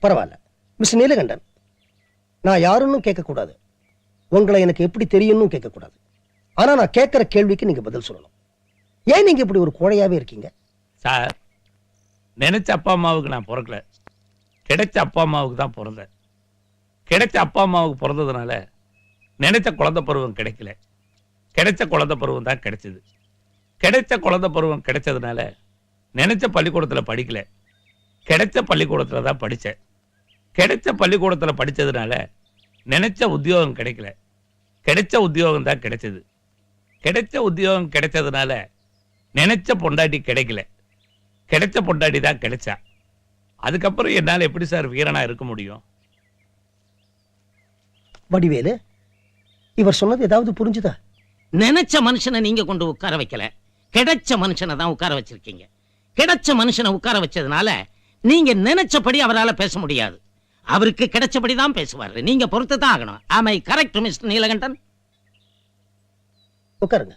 பரவாயில்ல மிஸ்டர் நீலகண்டன், நான் யாருன்னு கேட்கக்கூடாது, உங்களை எனக்கு எப்படி தெரியும்னு கேட்கக்கூடாது. ஆனா நான் கேட்கிற கேள்விக்கு நீங்க பதில் சொல்லணும். ஏன் நீங்க இப்படி ஒரு கோழையாவே இருக்கீங்க? சார், நினைச்ச அப்பா அம்மாவுக்கு நான் பிறக்கல, கிடைச்ச அப்பா அம்மாவுக்கு தான் பிறந்தேன். கிடைச்ச அப்பா அம்மாவுக்கு பிறந்ததுனால நினைச்ச குழந்தை பருவம் கிடைக்கல, கிடைச்ச குழந்தை பருவம் தான் கிடைச்சது. கிடைச்ச குழந்தை பருவம் கிடைச்சதுனால நினைச்ச பள்ளிக்கூடத்தில் படிக்கல, கிடைச்ச பள்ளிக்கூடத்தில் தான் படித்தேன். கிடைச்ச பள்ளிக்கூடத்தில் படித்ததுனால நினைச்ச உத்தியோகம் கிடைக்கல, கிடைச்ச உத்தியோகம் தான் கிடைச்சது. கிடைச்ச உத்தியோகம் கிடைச்சதுனால நினைச்ச பொண்டாட்டி கிடைக்கல, கிடைச்ச பொண்டாட்டி தான் கிடைச்சா. அதுக்கப்புறம் என்னால் எப்படி சார் வீரனா இருக்க முடியும்? வடிவேலு, இவர் சொன்னது ஏதாவது புரிஞ்சுதா? நினைச்ச மனுஷனை நீங்க கொண்டு உட்கார வைக்கல, கிடைச்ச மனுஷனை தான் உட்கார வச்சிருக்கீங்க. கிடைச்ச மனுஷனை உட்கார வச்சதுனால நீங்க நினைச்சபடி அவரால் பேச முடியாது. அவருக்கு கிடைச்சபடி தான் பேசுவாரு. நீங்க பொறுத்து தான் ஆகணும். ஆமை கரெக்ட் மிஸ்டர் நீலகண்டன்? உட்காருங்க.